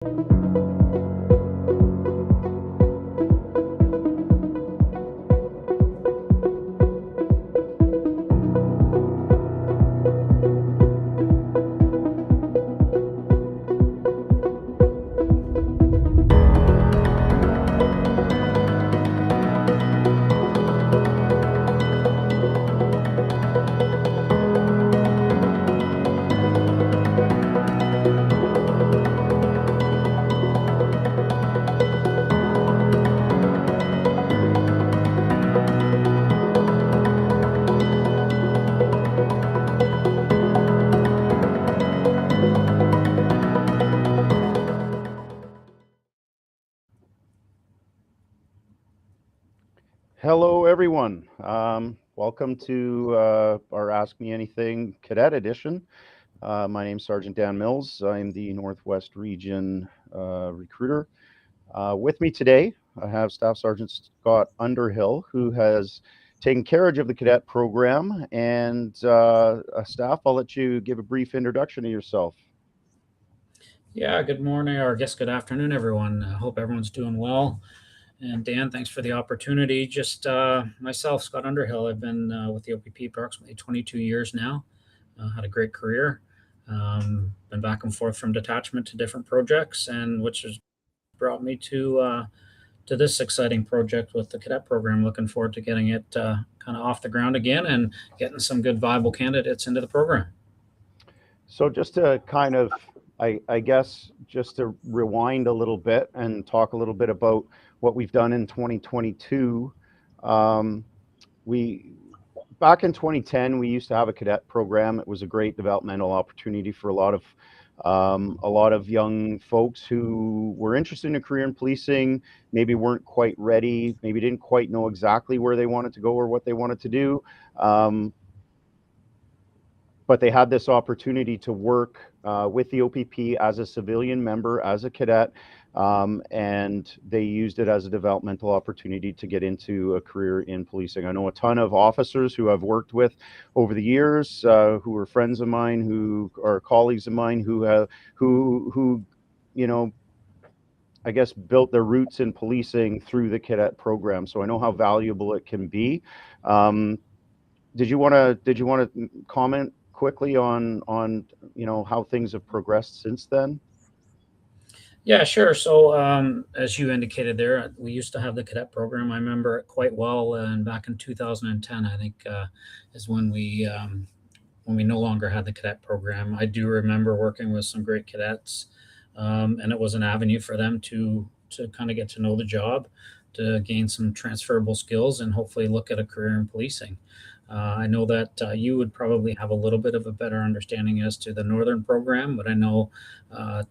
Hello, everyone. Welcome to our Ask Me Anything Cadet Edition. My name is Sergeant Dan Mills. I'm the Northwest Region recruiter. With me today, I have Staff Sergeant Scott Underhill, who has taken carriage of the cadet program. And Staff, I'll let you give a brief introduction of yourself. Yeah, good morning, or I guess good afternoon, everyone. I hope everyone's doing well. And Dan, thanks for the opportunity. Just myself, Scott Underhill. I've been with the OPP approximately 22 years now. Had a great career. Been back and forth from detachment to different projects, and which has brought me to this exciting project with the cadet program. Looking forward to getting it kind of off the ground again and getting some good viable candidates into the program. So just to kind of, I guess, just to rewind a little bit and talk a little bit about what we've done in 2022. Back in 2010, we used to have a cadet program. It was a great developmental opportunity for a lot of young folks who were interested in a career in policing, maybe weren't quite ready, maybe didn't quite know exactly where they wanted to go or what they wanted to do. But they had this opportunity to work with the OPP as a civilian member, as a cadet, and they used it as a developmental opportunity to get into a career in policing. I know a ton of officers who I've worked with over the years, who are friends of mine, who are colleagues of mine, who you know, I guess built their roots in policing through the cadet program. So I know how valuable it can be. Did you want to comment quickly on how things have progressed since then? Yeah, sure. So, as you indicated there, we used to have the cadet program. I remember it quite well, and back in 2010, I think, is when we no longer had the cadet program. I do remember working with some great cadets, and it was an avenue for them to kind of get to know the job, to gain some transferable skills, and hopefully look at a career in policing. I know that you would probably have a little bit of a better understanding as to the Northern program, but I know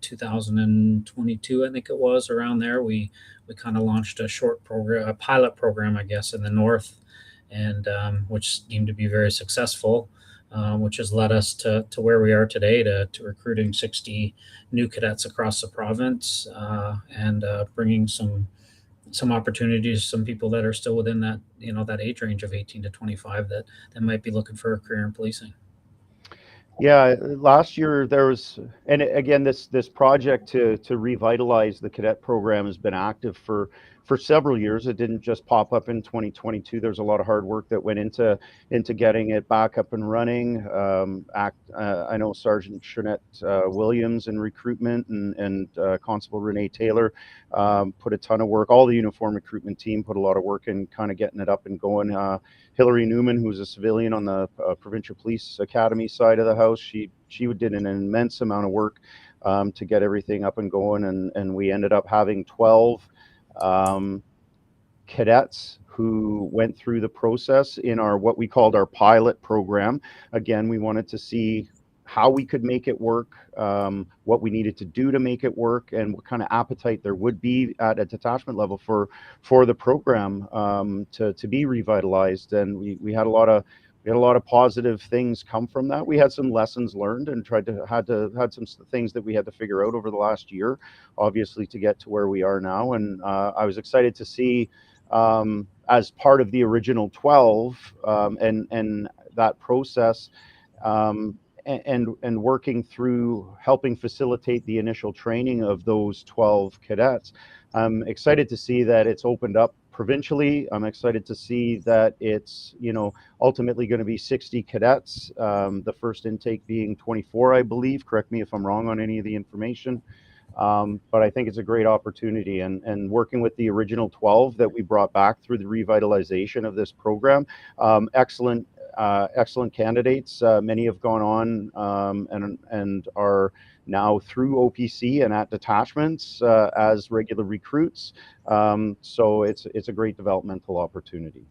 2022, I think it was around there, we kind of launched a short program, a pilot program, I guess, in the North, and which seemed to be very successful, which has led us to where we are today, to recruiting 60 new cadets across the province, and bringing some opportunities, some people that are still within that, that age range of 18 to 25 that might be looking for a career in policing. Yeah, last year there was, and again, this project to revitalize the cadet program has been active for several years. It didn't just pop up in 2022. There's a lot of hard work that went into getting it back up and running. I know Sergeant Shernette Williams in recruitment and Constable Renee Taylor put a ton of work. All the uniform recruitment team put a lot of work in kind of getting it up and going. Hillary Newman, who's a civilian on the Provincial Police Academy side of the house, she did an immense amount of work to get everything up and going, and we ended up having 12 cadets who went through the process in our what we called our pilot program. Again, we wanted to see how we could make it work, what we needed to do to make it work, and what kind of appetite there would be at a detachment level for the program to be revitalized. And we had a lot of positive things come from that. We had some lessons learned and had some things that we had to figure out over the last year, obviously, to get to where we are now. And I was excited to see, as part of the original 12 and that process, and working through helping facilitate the initial training of those 12 cadets. I'm excited to see that it's opened up provincially. I'm excited to see that it's, ultimately going to be 60 cadets, the first intake being 24, I believe. Correct me if I'm wrong on any of the information. But I think it's a great opportunity, and working with the original 12 that we brought back through the revitalization of this program, excellent candidates. Many have gone on and are now through OPC and at detachments as regular recruits. So it's a great developmental opportunity.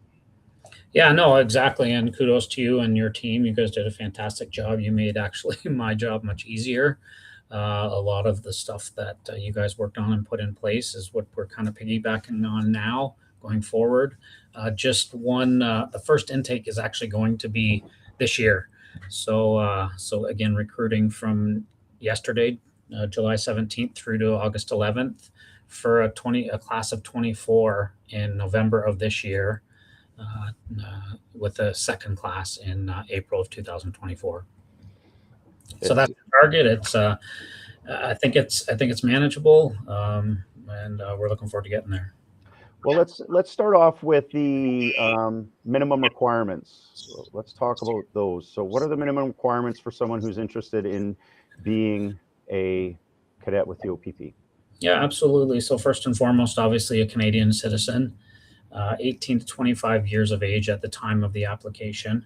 Yeah, no, exactly. And kudos to you and your team. You guys did a fantastic job. You made actually my job much easier. A lot of the stuff that you guys worked on and put in place is what we're kind of piggybacking on now going forward. The first intake is actually going to be this year. So again, recruiting from yesterday, July 17th through to August 11th for a class of 24 in November of this year, with a second class in April of 2024. So that's the target. It's I think it's manageable, and we're looking forward to getting there. Well, let's start off with the minimum requirements. Let's talk about those. So what are the minimum requirements for someone who's interested in being a cadet with the OPP? Yeah, absolutely. So first and foremost, obviously a Canadian citizen, 18 to 25 years of age at the time of the application.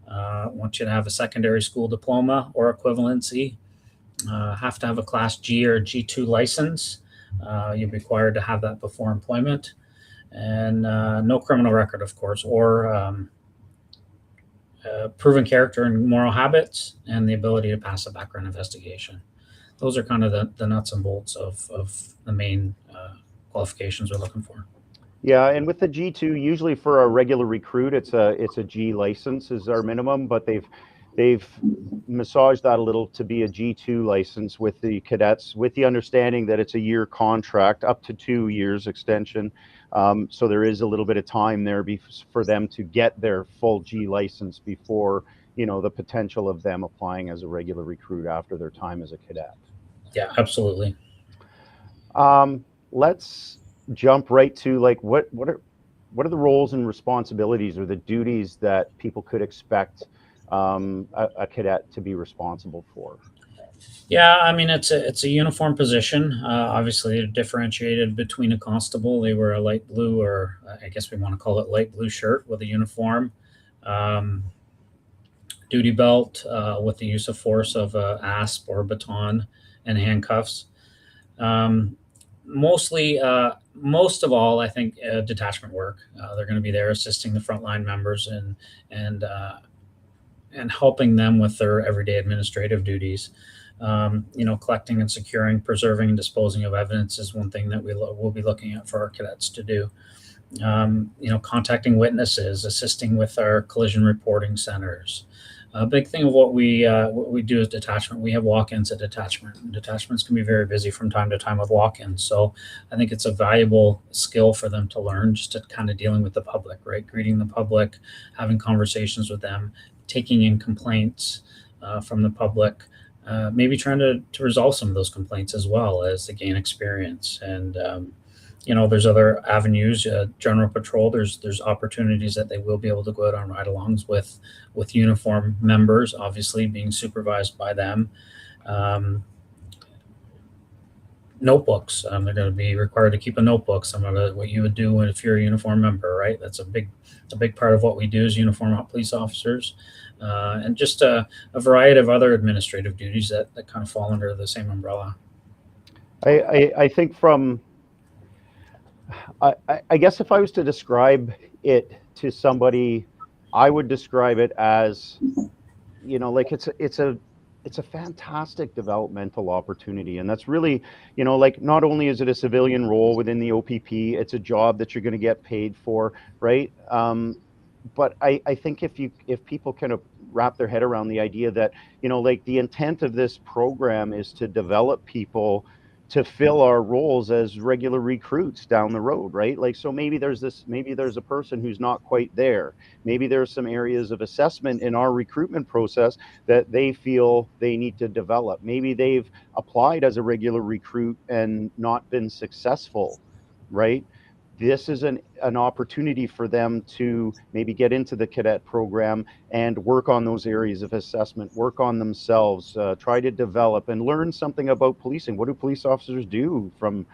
Want you to have a secondary school diploma or equivalency. Have to have a Class G or G2 license. You're required to have that before employment. And no criminal record, of course, or proven character and moral habits, and the ability to pass a background investigation. Those are kind of the nuts and bolts of the main qualifications we're looking for. Yeah, and with the G2, usually for a regular recruit, it's a G license is our minimum, but they've massaged that a little to be a G2 license with the cadets, with the understanding that it's a year contract, up to 2 years extension. So there is a little bit of time there for them to get their full G license before, the potential of them applying as a regular recruit after their time as a cadet. Yeah, absolutely. Let's jump right to what are the roles and responsibilities or the duties that people could expect a cadet to be responsible for? Yeah, I mean it's a uniform position. Obviously, they're differentiated between a constable. They wear a light blue, or I guess we want to call it light blue shirt with a uniform, duty belt with the use of force of ASP or baton, and handcuffs. Most of all, I think detachment work. They're going to be there assisting the frontline members and helping them with their everyday administrative duties. Collecting and securing, preserving, and disposing of evidence is one thing that we'll be looking at for our cadets to do. Contacting witnesses, assisting with our collision reporting centers. A big thing of what we do as detachment, we have walk-ins at detachment. Detachments can be very busy from time to time with walk-ins. So I think it's a valuable skill for them to learn, just to kind of dealing with the public, right? Greeting the public, having conversations with them, taking in complaints from the public, maybe trying to resolve some of those complaints as well as to gain experience. And there's other avenues, general patrol. There's opportunities that they will be able to go out on ride-alongs with uniform members, obviously being supervised by them. Notebooks. They're going to be required to keep a notebook, similar to what you would do if you're a uniform member, right? That's a big part of what we do as uniformed police officers, and just a variety of other administrative duties that kind of fall under the same umbrella. I think I guess if I was to describe it to somebody, I would describe it as, it's a fantastic developmental opportunity. And that's really, not only is it a civilian role within the OPP, it's a job that you're going to get paid for, right? But I think if people kind of wrap their head around the idea that, the intent of this program is to develop people to fill our roles as regular recruits down the road, right? Like, so maybe there's a person who's not quite there. Maybe there's some areas of assessment in our recruitment process that they feel they need to develop. Maybe they've applied as a regular recruit and not been successful, right? This is an opportunity for them to maybe get into the cadet program and work on those areas of assessment, work on themselves, try to develop and learn something about policing. What do police officers do from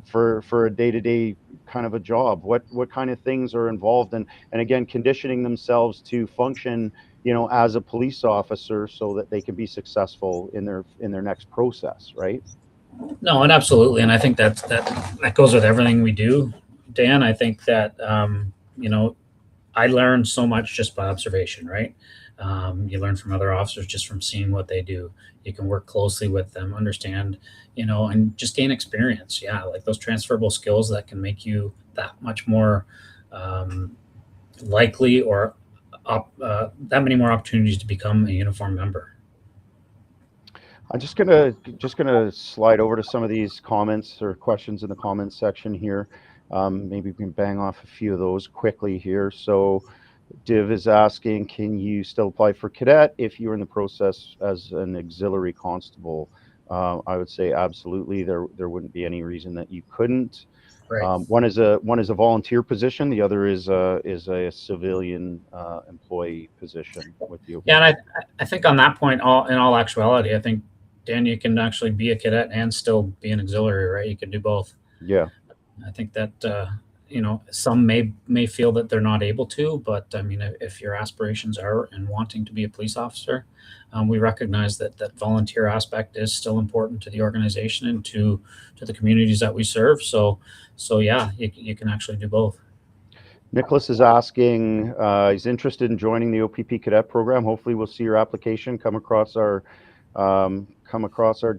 for a day-to-day kind of a job? What kind of things are involved in, and again, conditioning themselves to function, as a police officer so that they can be successful in their next process, right? No, and absolutely, and I think that goes with everything we do, Dan. I think that I learned so much just by observation, right? You learn from other officers just from seeing what they do. You can work closely with them, understand, and just gain experience. Yeah, like those transferable skills that can make you that much more likely or that many more opportunities to become a uniform member. I'm just gonna slide over to some of these comments or questions in the comments section here. Maybe we can bang off a few of those quickly here. So Div is asking, can you still apply for cadet if you're in the process as an auxiliary constable? I would say absolutely. There wouldn't be any reason that you couldn't. Right. One is a volunteer position. The other is a civilian employee position with you. Yeah, and I think on that point, in all actuality, I think, Dan, you can actually be a cadet and still be an auxiliary, right? You can do both. Yeah. I think that some may feel that they're not able to, but I mean, if your aspirations are and wanting to be a police officer, we recognize that volunteer aspect is still important to the organization and to the communities that we serve. So yeah, you can actually do both. Nicholas is asking, he's interested in joining the OPP cadet program. Hopefully we'll see your application come across our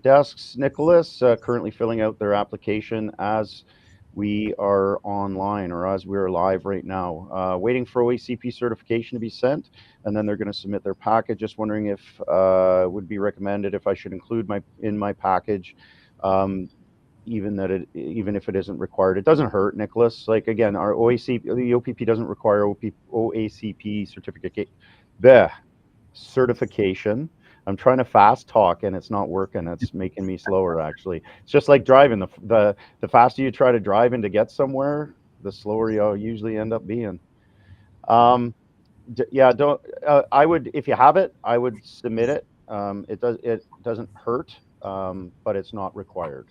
desks. Nicholas, currently filling out their application as we are online, or as we're live right now, waiting for OACP certification to be sent, and then they're going to submit their package. Just wondering if it would be recommended if I should include in my package, even if it isn't required. It doesn't hurt, Nicholas. Like, again, our the OPP doesn't require OACP certification. I'm trying to fast talk and it's not working. It's making me slower, actually. It's just like driving. The faster you try to drive and to get somewhere, the slower you'll usually end up being. Yeah, don't. I would, if you have it, I would submit it. It doesn't hurt, but it's not required.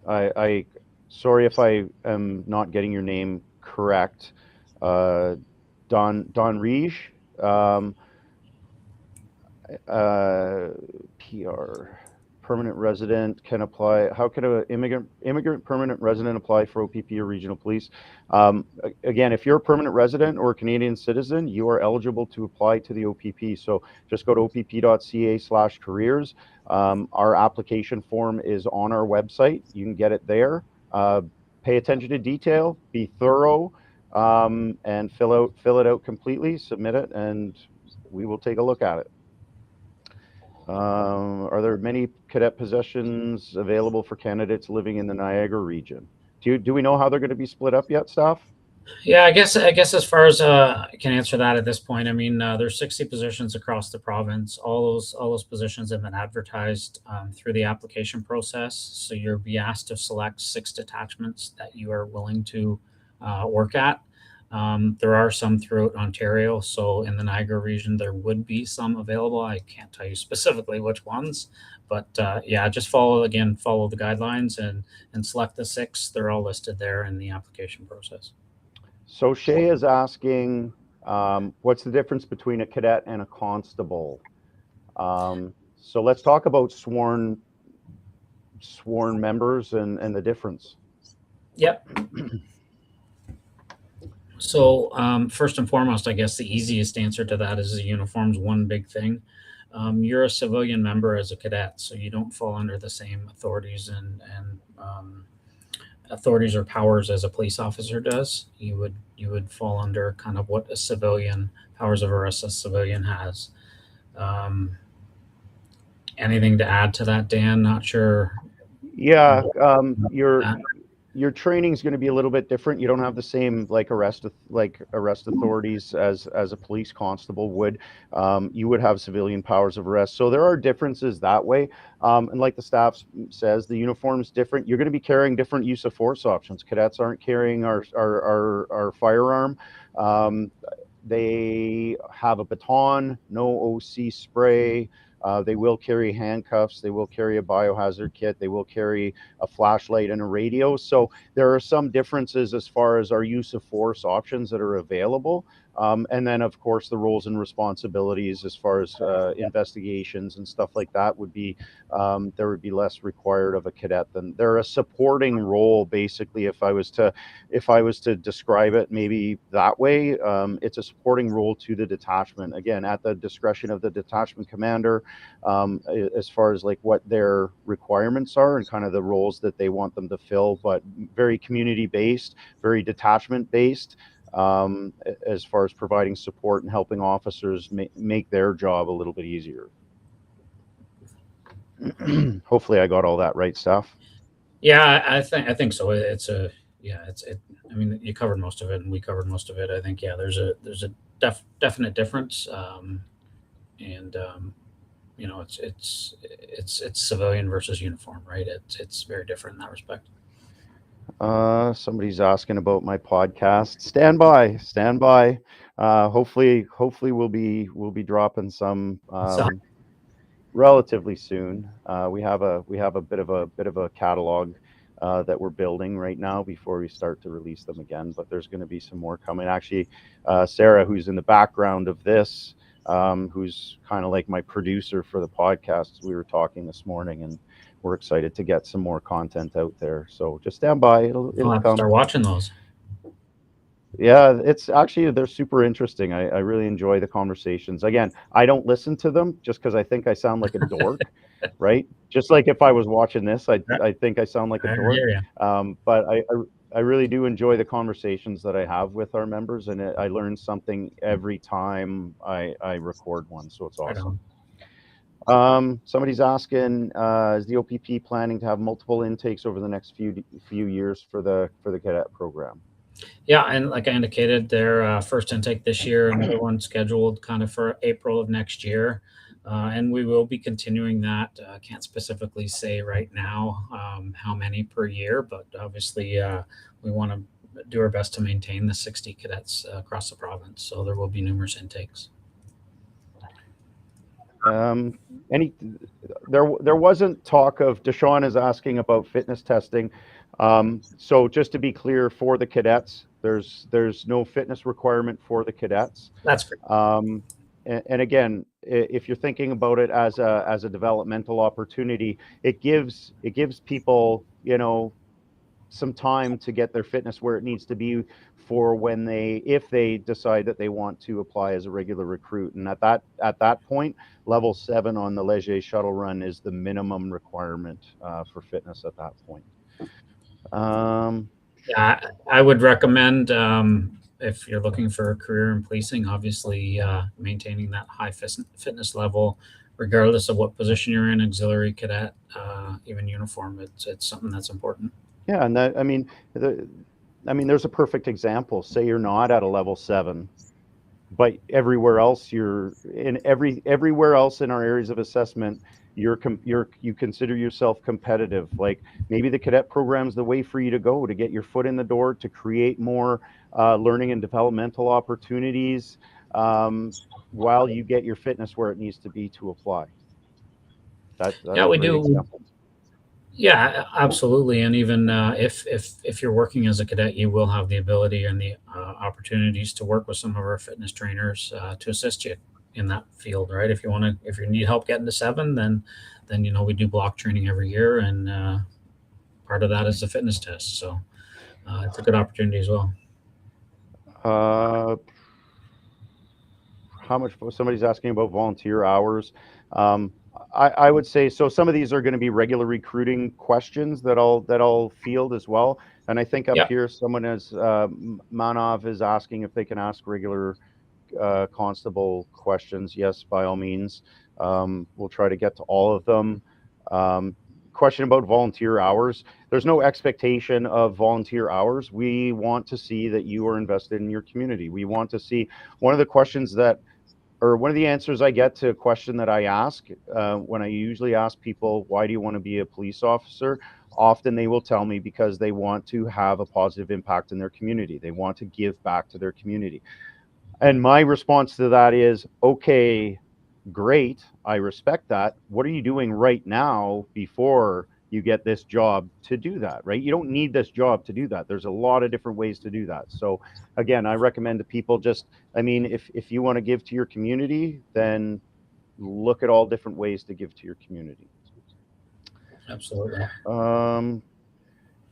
I sorry if I am not getting your name correct. Don Riege, PR, permanent resident can apply. How can an immigrant permanent resident apply for OPP or regional police? Again, if you're a permanent resident or a Canadian citizen, you are eligible to apply to the OPP. So just go to opp.ca/careers. Our application form is on our website. You can get it there. Pay attention to detail, be thorough, and fill it out completely, submit it, and we will take a look at it. Are there many cadet positions available for candidates living in the Niagara region? Do we know how they're going to be split up yet, Staff? Yeah, I guess as far as I can answer that at this point, I mean, there's 60 positions across the province. All those positions have been advertised through the application process. So you'll be asked to select 6 detachments that you are willing to work at. There are some throughout Ontario. So in the Niagara region, there would be some available. I can't tell you specifically which ones, but yeah, just follow the guidelines and select the 6. They're all listed there in the application process. So Shay is asking, what's the difference between a cadet and a constable? So let's talk about sworn members and the difference. Yep. So first and foremost, I guess the easiest answer to that is the uniform's one big thing. You're a civilian member as a cadet, so you don't fall under the same authorities and authorities or powers as a police officer does. You would fall under kind of what a civilian powers of arrest a civilian has. Anything to add to that, Dan? Not sure. Yeah, Uh, your training is going to be a little bit different. You don't have the same like arrest authorities as a police constable would. You would have civilian powers of arrest, so there are differences that way. And like the staff says, the uniform is different. You're going to be carrying different use of force options. Cadets aren't carrying our firearm. Um, they have a baton, no OC spray. They will carry handcuffs. They will carry a biohazard kit. They will carry a flashlight and a radio. So there are some differences as far as our use of force options that are available. And then, of course, the roles and responsibilities as far as investigations and stuff like that would be, there would be less required of a cadet. Than they're a supporting role, basically. If I was to describe it maybe that way, it's a supporting role to the detachment. Again, at the discretion of the detachment commander, as far as like what their requirements are and kind of the roles that they want them to fill, but very community based, very detachment based, as far as providing support and helping officers make their job a little bit easier. Hopefully I got all that right, Staff. yeah, I think so. I mean, you covered most of it, and we covered most of it. I think there's a definite difference, and it's civilian versus uniform, right? It's very different in that respect. Somebody's asking about my podcast. Stand by, stand by. Hopefully we'll be dropping some So relatively soon. We have a bit of a catalog that we're building right now before we start to release them again. But there's going to be some more coming. Actually, Sarah, who's in the background of this, who's kind of like my producer for the podcast, we were talking this morning, and we're excited to get some more content out there. So just stand by; I'll it'll have to come. start watching those. Yeah, it's actually they're super interesting. I really enjoy the conversations. Again, I don't listen to them just because I think I sound like a dork, right? Just like if I was watching this, I think I sound like a I dork. hear you. But I really do enjoy the conversations that I have with our members, and I learn something every time I record one. So it's Right awesome. on. Somebody's asking, is the OPP planning to have multiple intakes over the next few years for the cadet program? Yeah, and like I indicated, their first intake this year, another one scheduled kind of for April of next year. And we will be continuing that. Can't specifically say right now how many per year, but obviously we want to do our best to maintain the 60 cadets across the province. So there will be numerous intakes. Um, any there wasn't talk of Deshaun is asking about fitness testing. So just to be clear, for the cadets, there's no fitness requirement for the cadets. That's great. And again, if you're thinking about it as a developmental opportunity, it gives people, some time to get their fitness where it needs to be for when if they decide that they want to apply as a regular recruit. And at that point, level 7 on the Leger shuttle run is the minimum requirement for fitness at that point. Yeah, I would recommend if you're looking for a career in policing, obviously maintaining that high fitness level, regardless of what position you're in, auxiliary cadet, even uniform. It's something that's important. Yeah, and there's a perfect example. Say you're not at a level 7, but everywhere else everywhere else in our areas of assessment, you consider yourself competitive. Like maybe the cadet program's the way for you to go to get your foot in the door, to create more learning and developmental opportunities, while you get your fitness where it needs to be to apply. That's Yeah, a we great do. example. Yeah, absolutely. And even if you're working as a cadet, you will have the ability and the opportunities to work with some of our fitness trainers to assist you in that field, right? If you need help getting to 7, then we do block training every year, and part of that is the fitness test. So it's a good opportunity as well. uh how much Somebody's asking about volunteer hours. I would say so. Some of these are going to be regular recruiting questions that I'll field as well. And I think up Yeah, here, someone is Manov is asking if they can ask regular constable questions. Yes, by all means. We'll try to get to all of them. Question about volunteer hours. There's no expectation of volunteer hours. We want to see that you are invested in your community. We want to see one of the questions that, or one of the answers I get to a question that I ask when I usually ask people, why do you want to be a police officer? Often they will tell me because they want to have a positive impact in their community. They want to give back to their community. And my response to that is, okay, great, I respect that. What are you doing right now before you get this job to do that, right? You don't need this job to do that. There's a lot of different ways to do that. So again, I recommend to people just, I mean, if you want to give to your community, then look at all different ways to give to your community. Absolutely.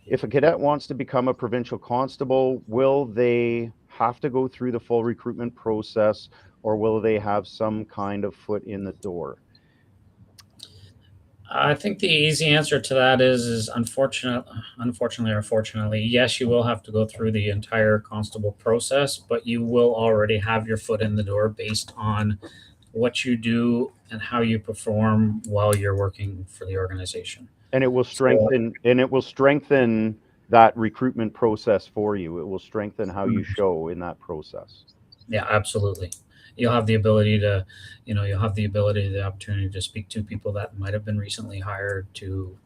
If a cadet wants to become a provincial constable, will they have to go through the full recruitment process, or will they have some kind of foot in the door? I think the easy answer to that is unfortunately or fortunately, yes, you will have to go through the entire constable process, but you will already have your foot in the door based on what you do and how you perform while you're working for the organization. And it will strengthen, that recruitment process for you. It will strengthen how you show in that process. Yeah, absolutely. You'll have the ability to, the opportunity to speak to people that might have been recently hired, to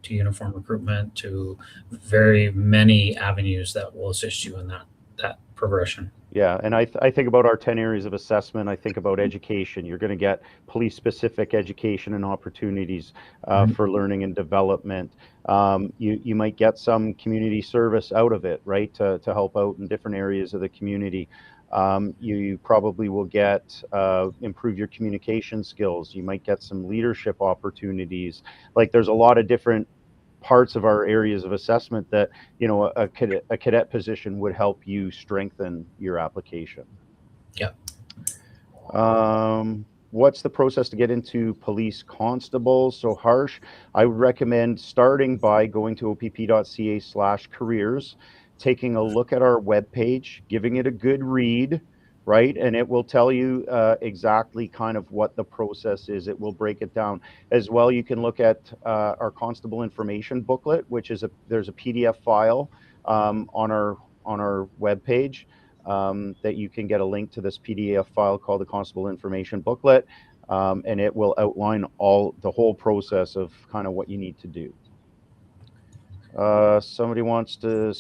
uniform recruitment, to very many avenues that will assist you in that progression. Yeah, and I think about our 10 areas of assessment. I think about education. You're going to get police-specific education and opportunities for learning and development. You might get some community service out of it, right, to help out in different areas of the community. You probably will get improve your communication skills. You might get some leadership opportunities. Like, there's a lot of different parts of our areas of assessment that, a cadet position would help you strengthen your application. Yeah. What's the process to get into police constable? So Harsh, I would recommend starting by going to opp.ca/careers, taking a look at our webpage, giving it a good read, right? And it will tell you exactly kind of what the process is. It will break it down. As well, you can look at our constable information booklet, which is there's a PDF file on our webpage that you can get a link to this PDF file called the Constable Information Booklet, and it will outline the whole process of kind of what you need to do. Somebody wants to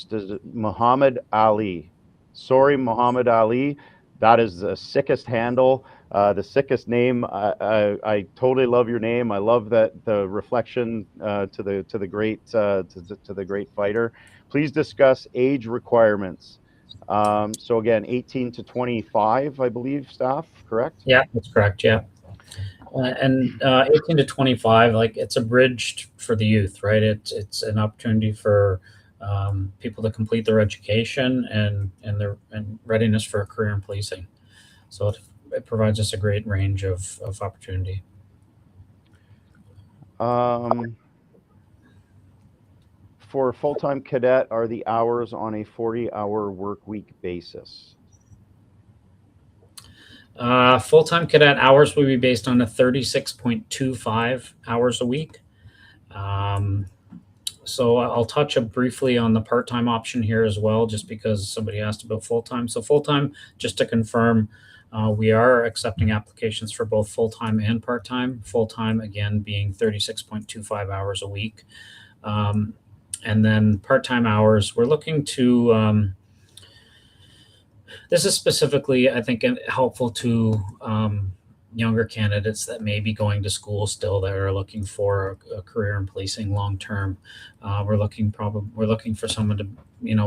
Muhammad Ali. Sorry, Muhammad Ali. That is the sickest handle, the sickest name. I totally love your name. I love that the reflection to the great fighter. Please discuss age requirements. So again, 18 to 25, I believe, staff, correct? Yeah, that's correct. Yeah. And 18 to 25, like, it's a bridge for the youth, right? It's an opportunity for people to complete their education and their readiness for a career in policing. So it provides us a great range of opportunity. For a full-time cadet, are the hours on a 40-hour work week basis? Full-time cadet hours will be based on a 36.25 hours a week. So I'll touch briefly on the part-time option here as well, just because somebody asked about full-time. So full-time, just to confirm, we are accepting applications for both full-time and part-time. Full-time, again, being 36.25 hours a week. And then part-time hours, we're looking to, this is specifically, I think, helpful to younger candidates that may be going to school still, that are looking for a career in policing long term. We're looking for someone to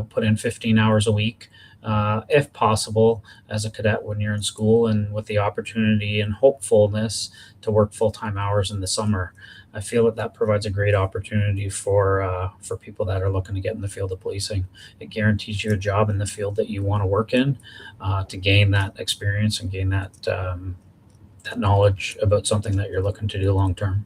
put in 15 hours a week, if possible, as a cadet when you're in school, and with the opportunity and hopefulness to work full-time hours in the summer. I feel that provides a great opportunity for people that are looking to get in the field of policing. It guarantees you a job in the field that you want to work in, to gain that experience and gain that knowledge about something that you're looking to do long term.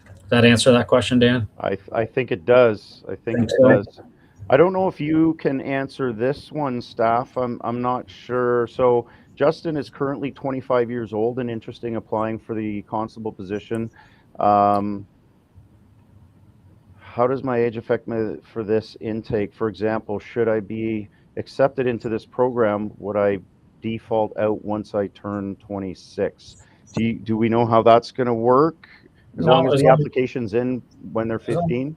Does that answer that question, Dan? I think it does. I think it does. I don't know if you can answer this one, staff. I'm not sure. So Justin is currently 25 years old and interested in applying for the constable position. How does my age affect me for this intake? For example, should I be accepted into this program? Would I default out once I turn 26? Do we know how that's going to work? As long No, as the application's in when they're as long 15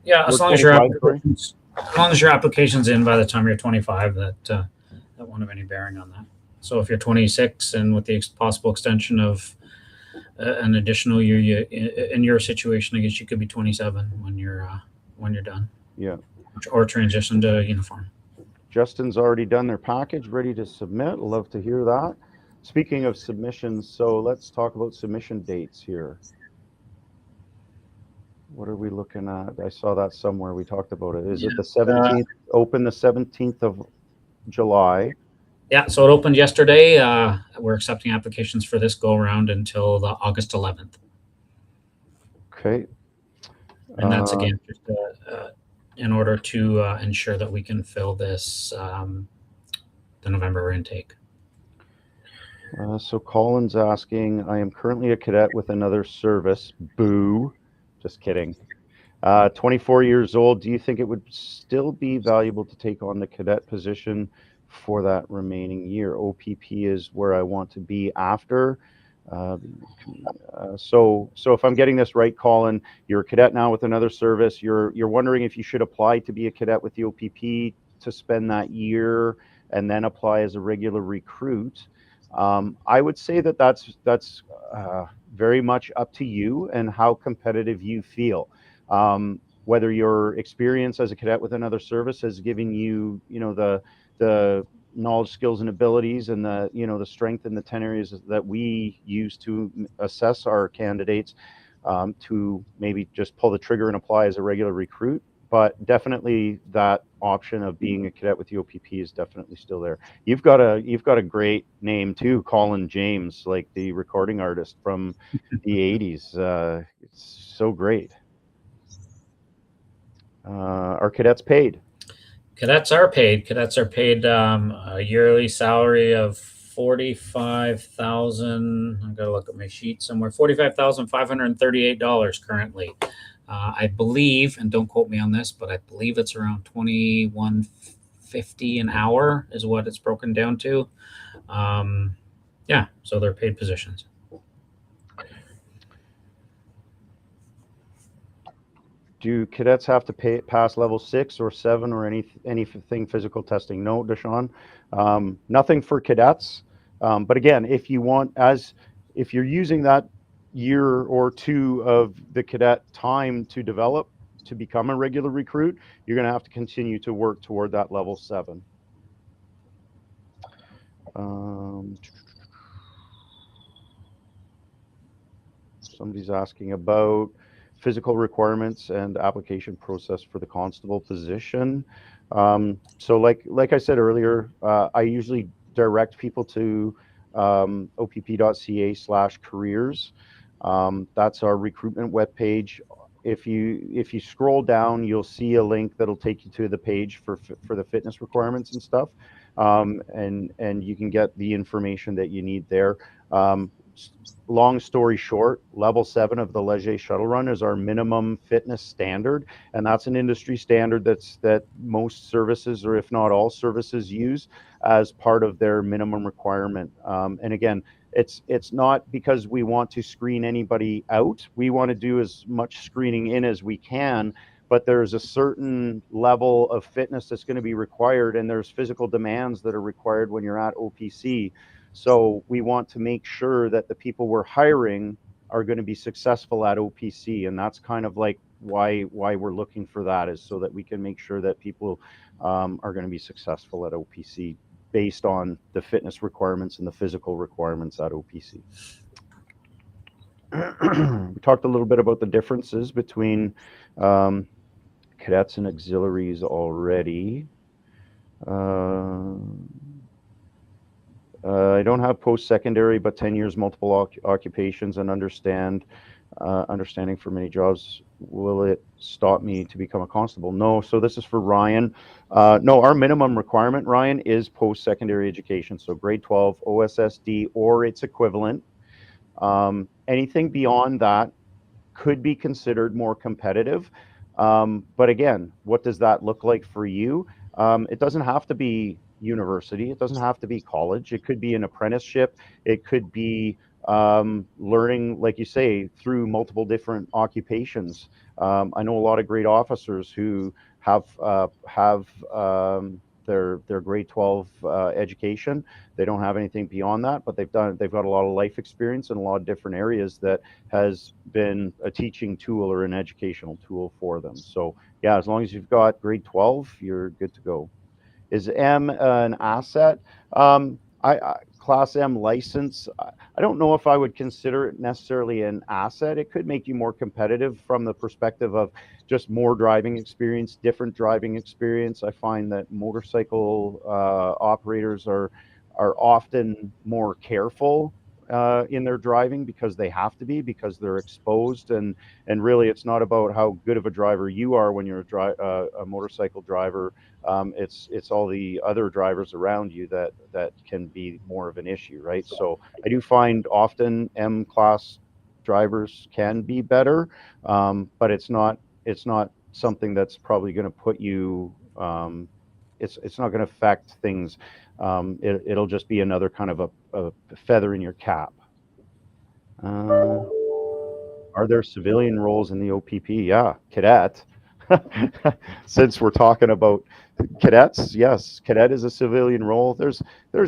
as or long as your 25, sorry. application's in by the time you're 25, that won't have any bearing on that. So if you're 26 and with the possible extension of an additional year, in your situation, I guess you could be 27 when you're done. Yeah. Or transition to uniform. Justin's already done their package, ready to submit. Love to hear that. Speaking of submissions, so let's talk about submission dates here. What are we looking at? I saw that somewhere. We talked about it. Is it the 17th? Open the 17th of July. Yeah, so it opened yesterday. We're accepting applications for this go around until the August 11th. Okay. And that's again just in order to ensure that we can fill this the November intake. So Colin's asking, I am currently a cadet with another service. Boo. Just kidding. 24 years old. Do you think it would still be valuable to take on the cadet position for that remaining year? OPP is where I want to be after. So if I'm getting this right, Colin, you're a cadet now with another service. You're wondering if you should apply to be a cadet with the OPP to spend that year and then apply as a regular recruit. I would say that that's very much up to you and how competitive you feel. Whether your experience as a cadet with another service has given you, the knowledge, skills, and abilities, and the strength in the 10 areas that we use to assess our candidates, to maybe just pull the trigger and apply as a regular recruit. But definitely that option of being a cadet with the OPP is definitely still there. You've got a great name too, Colin James, like the recording artist from the 80s. It's so great. Are cadets paid? Cadets are paid. Cadets are paid a yearly salary of $45,000. I gotta look at my sheet somewhere. $45,538 currently. I believe, and don't quote me on this, but I believe it's around $21.50 an hour is what it's broken down to. Yeah, so they're paid positions. Do cadets have to pass level 6 or 7 or anything physical testing? No, Deshaun. Nothing for cadets. But again, if you're using that year or two of the cadet time to develop to become a regular recruit, you're going to have to continue to work toward that level 7. Somebody's asking about physical requirements and application process for the constable position. So like I said earlier, I usually direct people to opp.ca/careers. That's our recruitment webpage. If you scroll down, you'll see a link that'll take you to the page for the fitness requirements and stuff, and you can get the information that you need there. Long story short, level 7 of the Leger shuttle run is our minimum fitness standard, and that's an industry standard that most services, or if not all services, use as part of their minimum requirement. And again, it's not because we want to screen anybody out. We want to do as much screening in as we can, but there's a certain level of fitness that's going to be required, and there's physical demands that are required when you're at OPC. So we want to make sure that the people we're hiring are going to be successful at OPC, and that's kind of like why we're looking for that, is so that we can make sure that people are going to be successful at OPC based on the fitness requirements and the physical requirements at OPC. We talked a little bit about the differences between cadets and auxiliaries already. I don't have post-secondary, but 10 years multiple occupations and understanding for many jobs. Will it stop me to become a constable? No. So this is for Ryan. No, our minimum requirement, Ryan, is post-secondary education. So grade 12, OSSD, or its equivalent. Anything beyond that could be considered more competitive. But again, what does that look like for you? It doesn't have to be university. It doesn't have to be college. It could be an apprenticeship. It could be learning, like you say, through multiple different occupations. I know a lot of great officers who have their grade 12 education. They don't have anything beyond that, but they've got a lot of life experience in a lot of different areas that has been a teaching tool or an educational tool for them. So yeah, as long as you've got grade 12, you're good to go. Is M an asset? Class M license, I don't know if I would consider it necessarily an asset. It could make you more competitive from the perspective of just more driving experience, different driving experience. I find that motorcycle operators are often more careful in their driving because they have to be, because they're exposed, and really it's not about how good of a driver you are when you're a motorcycle driver. It's all the other drivers around you that can be more of an issue, right? So I do find often M class drivers can be better, but it's not something that's probably going to put you. It's not going to affect things. It'll just be another kind of a feather in your cap. Are there civilian roles in the OPP? Yeah, cadet. Since we're talking about cadets, yes, cadet is a civilian role. There's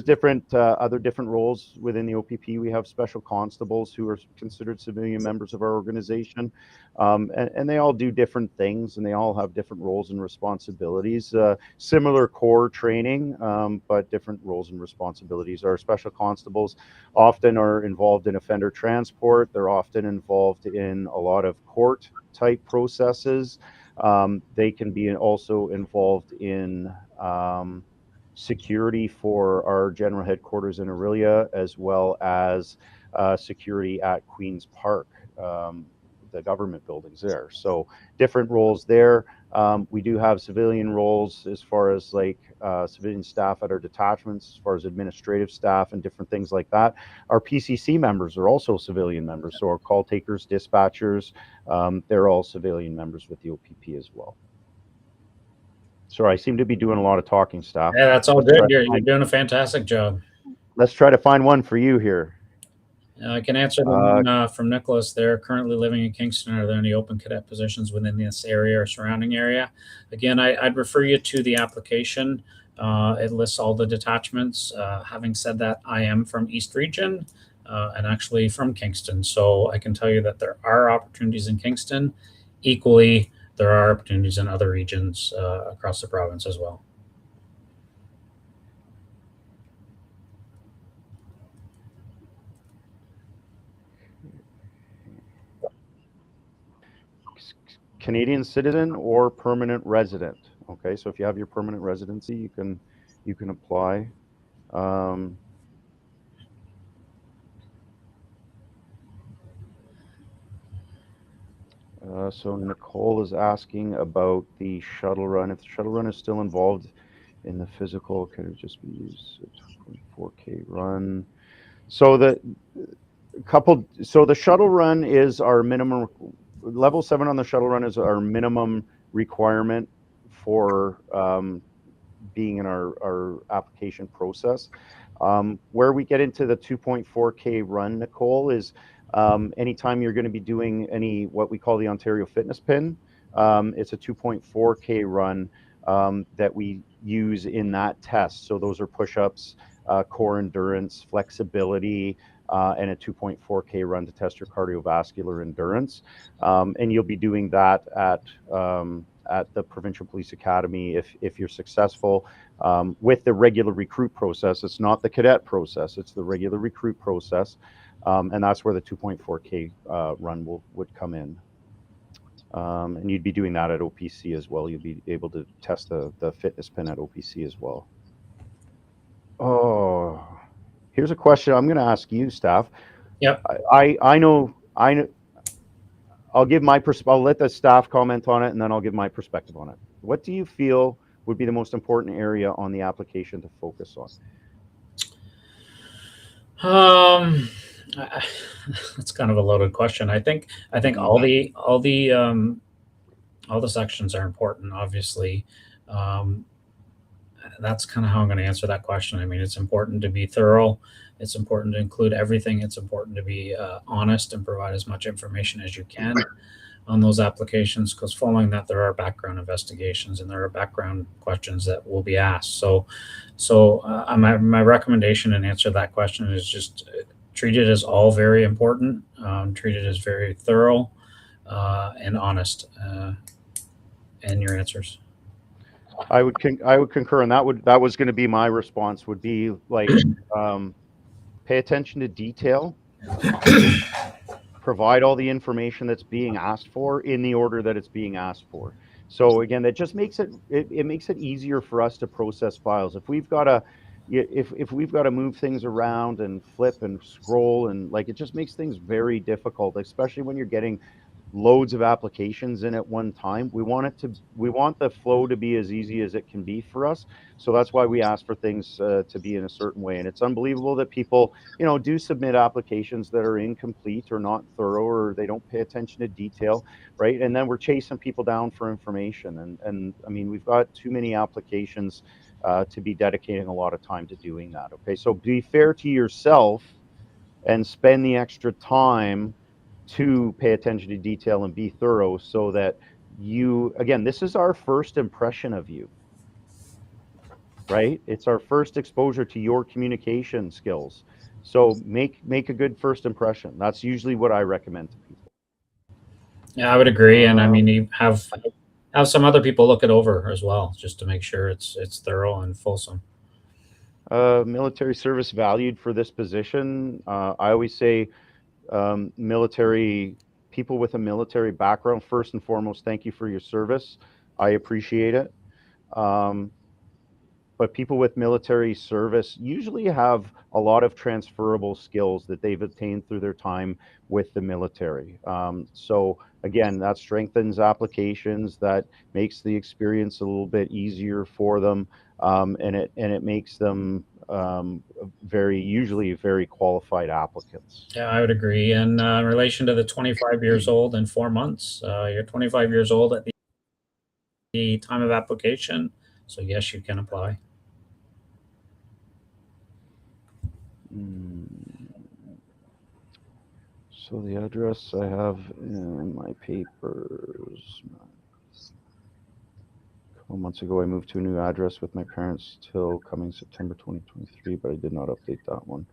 different other different roles within the OPP. We have special constables who are considered civilian members of our organization, and they all do different things, and they all have different roles and responsibilities. Similar core training, but different roles and responsibilities. Our special constables often are involved in offender transport. They're often involved in a lot of court type processes. They can be also involved in security for our general headquarters in Aurelia, as well as security at Queen's Park, the government buildings there. So different roles there. We do have civilian roles as far as like civilian staff at our detachments, as far as administrative staff and different things like that. Our PCC members are also civilian members. So our call takers, dispatchers, they're all civilian members with the OPP as well. Sorry, I seem to be doing a lot of talking, staff. Yeah, that's all good. You're doing a fantastic job. Let's try to find one for you here. I can answer the one from Nicholas. They're currently living in Kingston. Are there any open cadet positions within this area or surrounding area? Again, I'd refer you to the application. It lists all the detachments. Having said that, I am from East Region and actually from Kingston. So I can tell you that there are opportunities in Kingston. Equally, there are opportunities in other regions across the province as well. Canadian citizen or permanent resident. Okay, so if you have your permanent residency, you can apply. So Nicole is asking about the shuttle run. If the shuttle run is still involved in the physical, can it just be used 2.4K run? So the shuttle run is our minimum. Level 7 on the shuttle run is our minimum requirement for being in our application process. Where we get into the 2.4K run, Nicole, is anytime you're going to be doing any what we call the Ontario Fitness Pin. It's a 2.4K run that we use in that test. So those are push-ups, core endurance, flexibility, and a 2.4K run to test your cardiovascular endurance. And you'll be doing that at the Provincial Police Academy if you're successful with the regular recruit process. It's not the cadet process, it's the regular recruit process. And that's where the 2.4K run would come in. And you'd be doing that at OPC as well. You'd be able to test the fitness pin at OPC as well. Oh, Here's a question I'm going to ask you, Staff. Yep. I know I'll give my I'll let the staff comment on it, and then I'll give my perspective on it. What do you feel would be the most important area on the application to focus on? Um, that's kind of a loaded question. I think all the sections are important, obviously. Um, that's kind of how I'm going to answer that question. I mean, it's important to be thorough. It's important to include everything. It's important to be honest and provide as much information as you can on those applications, because following that, there are background investigations and there are background questions that will be asked. So my recommendation in answer to that question is just treat it as all very important. Treat it as very thorough and honest in your answers. I would concur, and that was going to be my response. Would be like pay attention to detail, provide all the information that's being asked for in the order that it's being asked for. So again, that just makes it makes it easier for us to process files. If we've got to if we've got to move things around and flip and scroll, and like, it just makes things very difficult, especially when you're getting loads of applications in at one time. We want the flow to be as easy as it can be for us. So that's why we ask for things to be in a certain way. And it's unbelievable that people, do submit applications that are incomplete or not thorough, or they don't pay attention to detail, right? And then we're chasing people down for information. And I mean, we've got too many applications to be dedicating a lot of time to doing that. Okay, so be fair to yourself and spend the extra time to pay attention to detail and be thorough, so that again, this is our first impression of you, right? It's our first exposure to your communication skills. So make a good first impression. That's usually what I recommend to people. Yeah, I would agree. And I mean, Um, you have some other people look it over as well, just to make sure it's thorough and fulsome. Military service valued for this position. I always say military people with a military background, first and foremost, thank you for your service. I appreciate it. Um, but people with military service usually have a lot of transferable skills that they've obtained through their time with the military. So again, that strengthens applications, that makes the experience a little bit easier for them, and it makes them usually very qualified applicants. Yeah, I would agree. And in relation to the 25 years old and 4 months, you're 25 years old at the time of application. So yes, you can apply. So the address I have in my papers. A couple months ago, I moved to a new address with my parents till coming September 2023, but I did not update that one.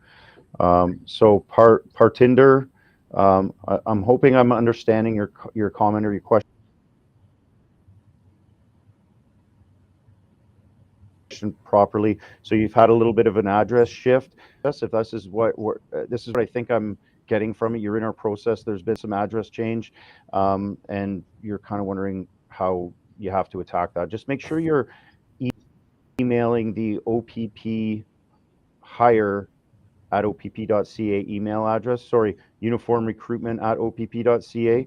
So Partinder, I'm hoping I'm understanding your comment or your question properly. So you've had a little bit of an address shift. If this is this is what I think I'm getting from it. You're in our process. There's been some address change, and you're kind of wondering how you have to attack that. Just make sure you're emailing the OPP hire at opp.ca email address. Sorry, uniform recruitment at opp.ca.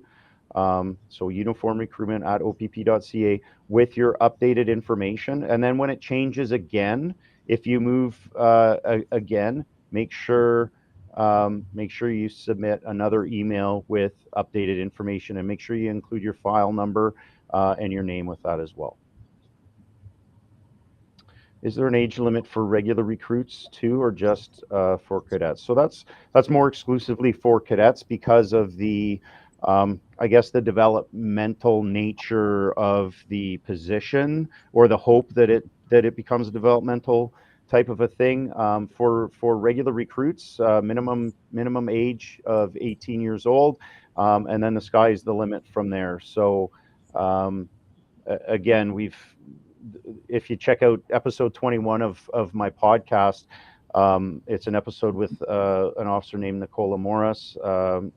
So uniform recruitment at opp.ca with your updated information. And then when it changes again, if you move again, make sure you submit another email with updated information, and make sure you include your file number and your name with that as well. Is there an age limit for regular recruits too, or just for cadets? So that's more exclusively for cadets because of the I guess the developmental nature of the position, or the hope that it becomes a developmental type of a thing. For regular recruits, minimum age of 18 years old, and then the sky's the limit from there. So again, if you check out episode 21 of my podcast, it's an episode with an officer named Nicola Morris.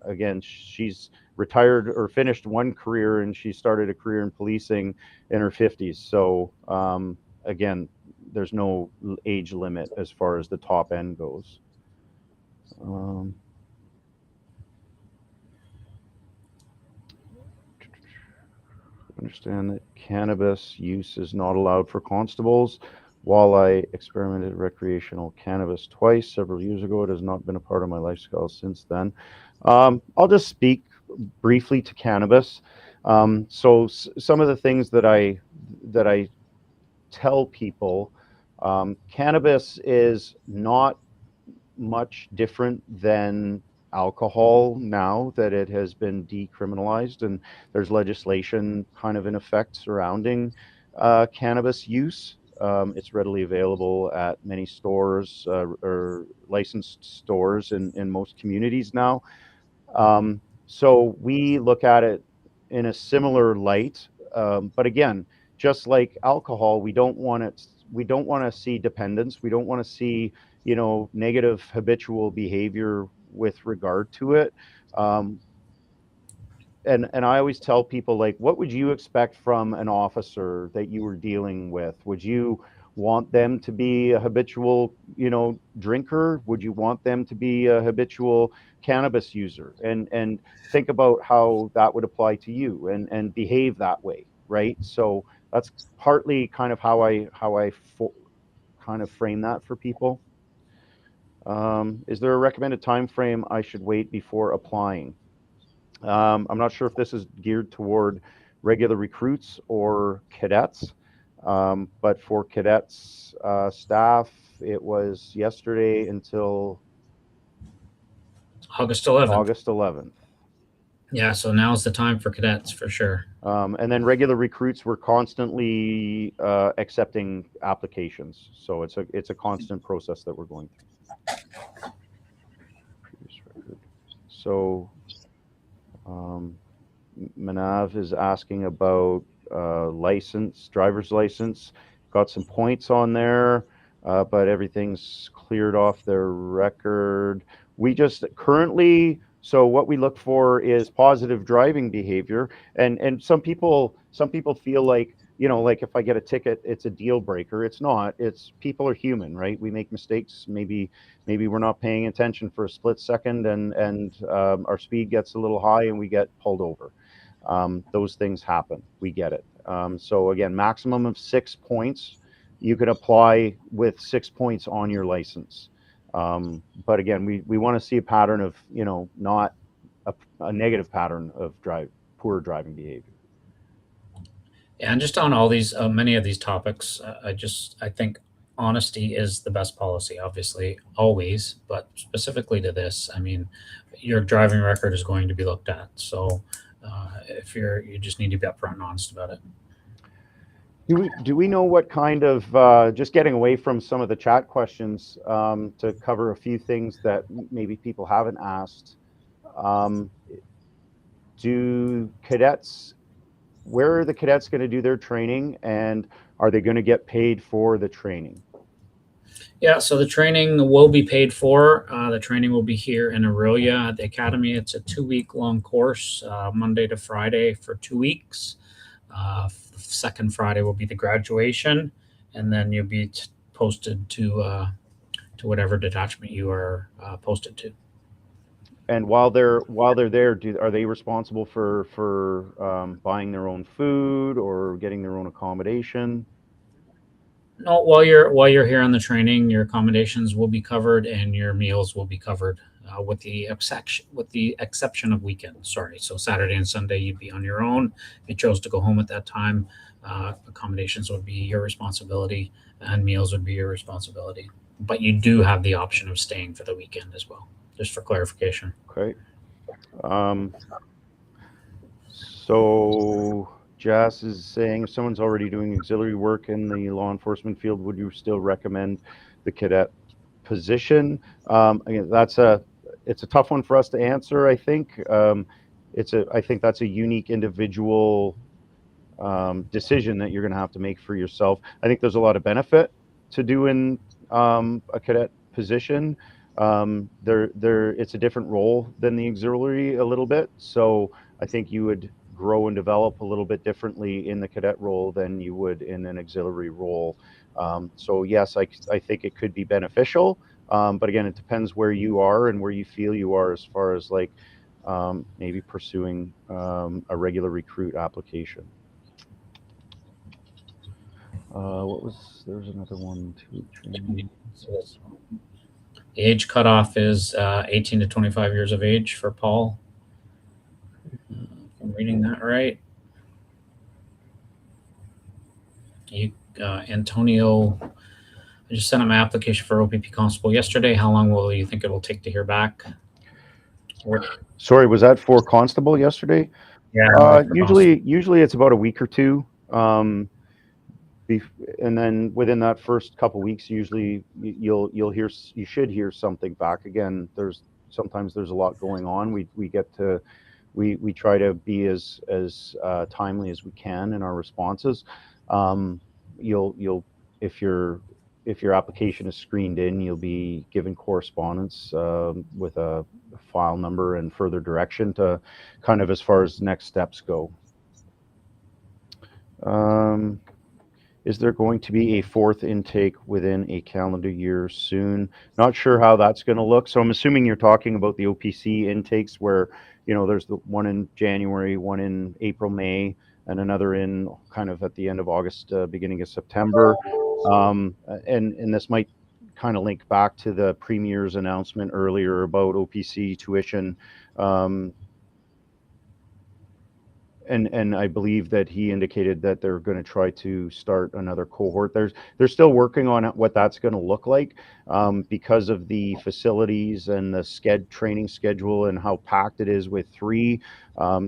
Again, she's retired or finished one career, and she started a career in policing in her 50s. So again, there's no age limit as far as the top end goes. Um, understand that cannabis use is not allowed for constables. While I experimented recreational cannabis twice several years ago, it has not been a part of my lifestyle since then. I'll just speak briefly to cannabis. Some of the things that I tell people, cannabis is not much different than alcohol now that it has been decriminalized, and there's legislation kind of in effect surrounding cannabis use. It's readily available at many stores or licensed stores in most communities now. So we look at it in a similar light, but again, just like alcohol, we don't want it. We don't want to see dependence. We don't want to see, negative habitual behavior with regard to it. Um, and I always tell people, like, what would you expect from an officer that you were dealing with? Would you want them to be a habitual, drinker? Would you want them to be a habitual cannabis user? And think about how that would apply to you and behave that way, right? So that's partly kind of how I kind of frame that for people. Is there a recommended time frame I should wait before applying? I'm not sure if this is geared toward regular recruits or cadets, but for cadets staff, it was yesterday until August 11th. August 11th. Yeah, so now's the time for cadets for sure. And then regular recruits were constantly accepting applications, so it's a constant process that we're going through. Previous record. So Manav is asking about driver's license. Got some points on there, but everything's cleared off their record. We just currently, so what we look for is positive driving behavior, and some people feel like, like if I get a ticket, it's a deal breaker. It's not. It's people are human, right? We make mistakes. Maybe we're not paying attention for a split second, and our speed gets a little high, and we get pulled over. Those things happen. We get it. So again, maximum of 6 points. You could apply with 6 points on your license. But again, we want to see a pattern of, not a negative pattern of poor driving behavior. Yeah, and just on all these, many of these topics, I think honesty is the best policy, obviously, always, but specifically to this, I mean, your driving record is going to be looked at. So if you just need to be upfront and honest about it. Do we know what kind of, just getting away from some of the chat questions, to cover a few things that maybe people haven't asked? Do cadets, where are the cadets going to do their training, and are they going to get paid for the training? Yeah, so the training will be paid for. The training will be here in Aurelia at the Academy. It's a 2-week long course, Monday to Friday for 2 weeks. The second Friday will be the graduation, and then you'll be posted to whatever detachment you are posted to. And while they're there, are they responsible for buying their own food or getting their own accommodation? No, while you're here on the training, your accommodations will be covered and your meals will be covered, with the exception of weekends. Sorry, so Saturday and Sunday you'd be on your own. If you chose to go home at that time, accommodations would be your responsibility, and meals would be your responsibility. But you do have the option of staying for the weekend as well, just for clarification. Okay. So Jas is saying, if someone's already doing auxiliary work in the law enforcement field, would you still recommend the cadet position? Again, it's a tough one for us to answer. I think I think that's a unique individual decision that you're going to have to make for yourself. I think there's a lot of benefit to doing a cadet position. It's a different role than the auxiliary a little bit, so I think you would grow and develop a little bit differently in the cadet role than you would in an auxiliary role. So yes, I think it could be beneficial. But again, it depends where you are and where you feel you are as far as like maybe pursuing a regular recruit application. There's another one too, training. The age cutoff is 18 to 25 years of age for Paul. If I'm reading that right. Antonio, I just sent him an application for OPP Constable yesterday. How long will you think it will take to hear back? Sorry, was that for constable yesterday? Yeah. Usually it's about a week or two. And then within that first couple weeks, usually you should hear something back. Again, sometimes there's a lot going on. We try to be as timely as we can in our responses. You'll if your application is screened in, you'll be given correspondence with a file number and further direction to kind of as far as next steps go. Is there going to be a fourth intake within a calendar year soon? Not sure how that's going to look. So I'm assuming you're talking about the OPC intakes where, there's the one in January, one in April, May, and another in kind of at the end of August, beginning of September. And this might kind of link back to the Premier's announcement earlier about OPC tuition. And I believe that he indicated that they're going to try to start another cohort. They're still working on what that's going to look like because of the facilities and the training schedule and how packed it is with 3.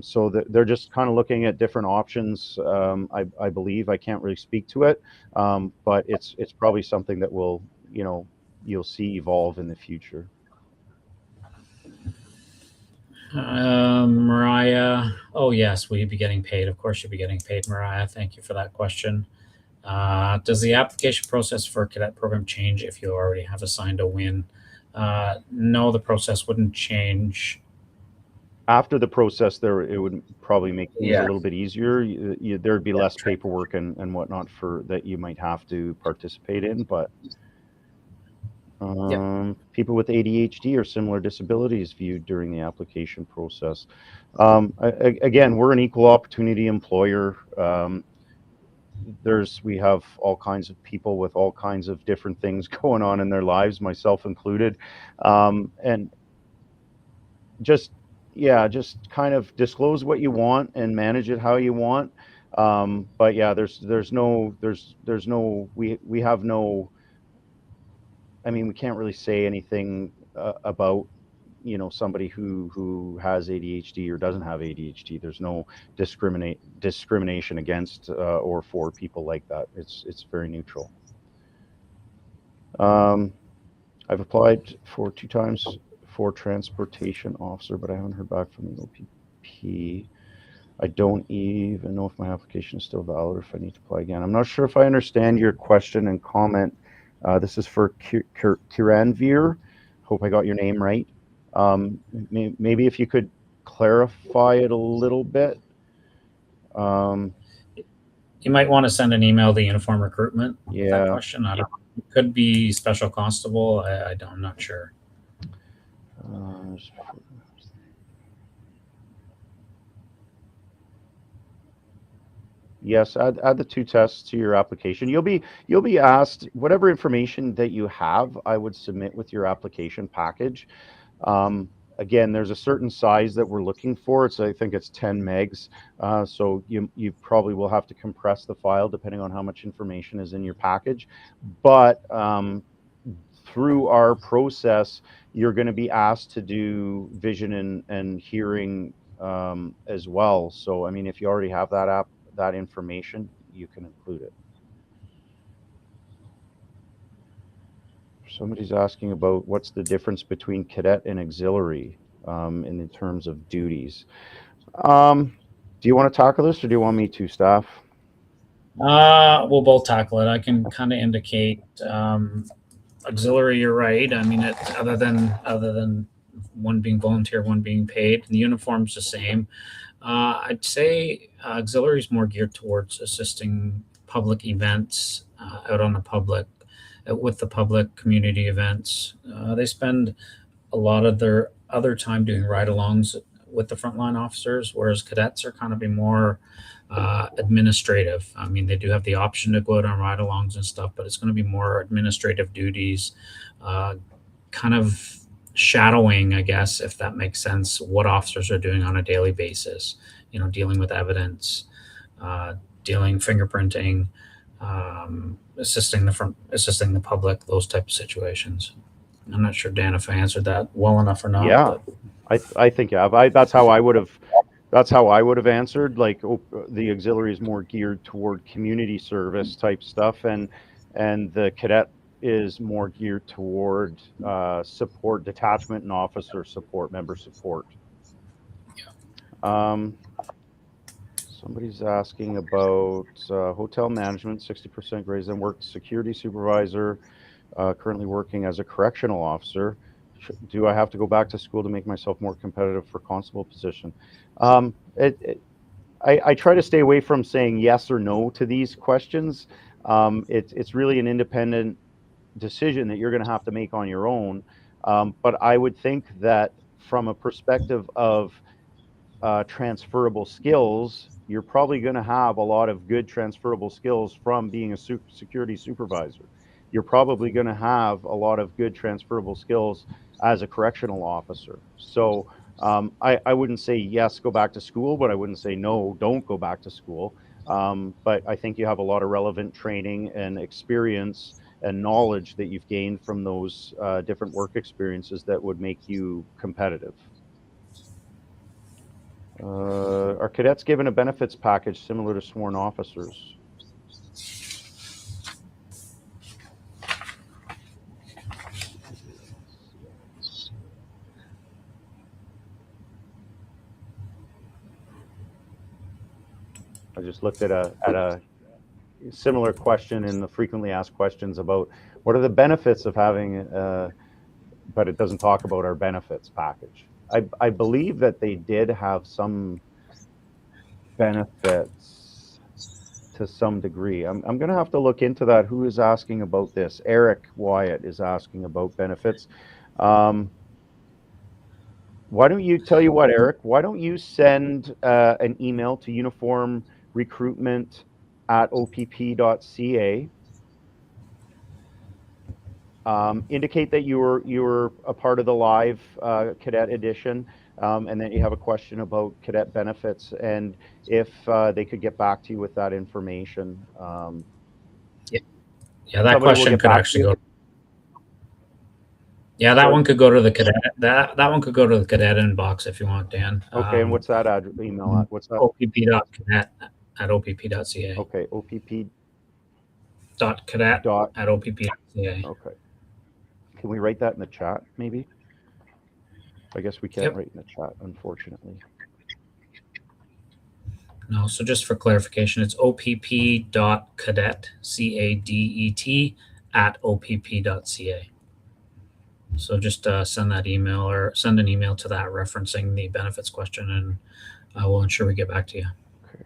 So they're just kind of looking at different options. I believe I can't really speak to it, but it's probably something that you'll see evolve in the future. Mariah, oh yes, will you be getting paid? Of course you'll be getting paid, Mariah. Thank you for that question. Does the application process for cadet program change if you already have assigned a win? No, the process wouldn't change. After the process, it would probably make things a little bit easier. There'd be less paperwork and whatnot that you might have to participate in, but people with ADHD or similar disabilities viewed during the application process. Again, we're an equal opportunity employer. We have all kinds of people with all kinds of different things going on in their lives, myself included, and just kind of disclose what you want and manage it how you want. But yeah, we have no. I mean, we can't really say anything about somebody who has ADHD or doesn't have ADHD. There's no discrimination against or for people like that. It's very neutral. I've applied for 2 times for transportation officer, but I haven't heard back from the OPP. I don't even know if my application is still valid or if I need to apply again. I'm not sure if I understand your question and comment. This is for Kiranveer. Hope I got your name right. Maybe if you could clarify it a little bit. You might want to send an email to Uniform Recruitment with that Yeah. question. It could be Special Constable. I'm not sure. Yes, add the 2 tests to your application. You'll be asked whatever information that you have. I would submit with your application package. Again, there's a certain size that we're looking for. I think it's 10 megs. So you probably will have to compress the file depending on how much information is in your package. But through our process, you're going to be asked to do vision and hearing as well. So I mean, if you already have that information, you can include it. Somebody's asking about what's the difference between cadet and auxiliary in terms of duties. Do you want to tackle this or do you want me to, Staff? We'll both tackle it. I can kind of indicate auxiliary, you're right. I mean, other than one being volunteer, one being paid, the uniform's the same. I'd say auxiliary is more geared towards assisting public events out on the public. with the public community events. They spend a lot of their other time doing ride-alongs with the frontline officers, whereas cadets are kind of be more administrative. I mean, they do have the option to go out on ride-alongs and stuff, but it's going to be more administrative duties, uh, kind of shadowing, I guess, if that makes sense, what officers are doing on a daily basis. Dealing with evidence, uh, dealing fingerprinting, assisting the public, those type of situations. I'm not sure, Dan, if I answered that well enough or not, Yeah, but I think you have. That's how I would have answered. Like, the auxiliary is more geared toward community service type stuff, and the cadet is more geared toward support, detachment and officer support, member support. Um, Somebody's asking about hotel management, 60% grades, then worked security supervisor, currently working as a correctional officer. Do I have to go back to school to make myself more competitive for constable position? I try to stay away from saying yes or no to these questions. It's really an independent decision that you're going to have to make on your own. But I would think that from a perspective of transferable skills, you're probably going to have a lot of good transferable skills from being a security supervisor. You're probably going to have a lot of good transferable skills as a correctional officer. So I wouldn't say yes, go back to school, but I wouldn't say no, don't go back to school. But I think you have a lot of relevant training and experience and knowledge that you've gained from those different work experiences that would make you competitive. Are cadets given a benefits package similar to sworn officers? I just looked at a similar question in the frequently asked questions about what are the benefits of having, but it doesn't talk about our benefits package. I believe that they did have some benefits to some degree. I'm going to have to look into that. Who is asking about this? Eric Wyatt is asking about benefits. Why don't you tell you what, Eric? Why don't you send an email to uniform recruitment at opp.ca? Indicate that you were a part of the live cadet edition, and that you have a question about cadet benefits, and if they could get back to you with that information. yeah, that Somebody will question get could back to actually you. go. Yeah, that Sorry. one could go to the cadet. That one could go to the cadet inbox if you want, Dan. Okay, and what's that email at? What's that? opp.cadet@opp.ca. Okay, OPP. .cadet Dot. at opp.ca. Okay. Can we write that in the chat, maybe? I guess we can't Yep. write in the chat, unfortunately. No, so just for clarification, it's opp.cadet, CADET, at opp.ca. So just send that email or send an email to that referencing the benefits question, and I will ensure we get back to you. Okay.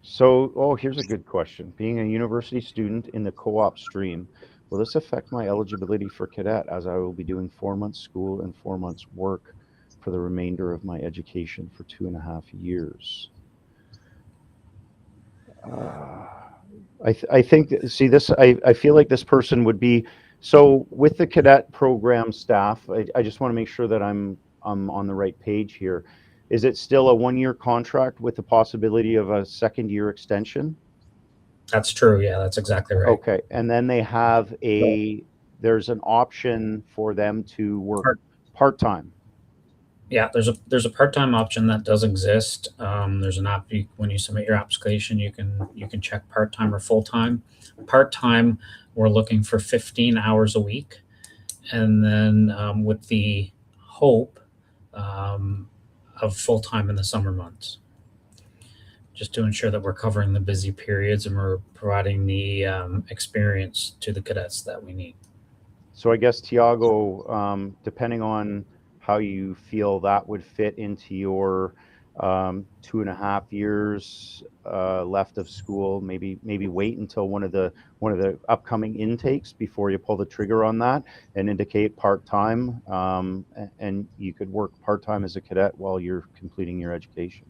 So, here's a good question. Being a university student in the co-op stream, will this affect my eligibility for cadet, as I will be doing 4 months school and 4 months work for the remainder of my education for 2.5 years? I think, see this, I feel like this person would be, so with the cadet program staff, I just want to make sure that I'm on the right page here. Is it still a 1-year contract with the possibility of a 2nd year extension? That's true. Yeah, that's exactly right. Okay, and then they have there's an option for them to work part-time. Yeah, there's a part-time option that does exist. There's an app when you submit your application, you can check part-time or full-time. Part-time, we're looking for 15 hours a week, and then with the hope of full-time in the summer months, just to ensure that we're covering the busy periods and we're providing the experience to the cadets that we need. So I guess, Tiago, depending on how you feel that would fit into your 2.5 years left of school. Maybe wait until one of the upcoming intakes before you pull the trigger on that, and indicate part-time. And you could work part-time as a cadet while you're completing your education.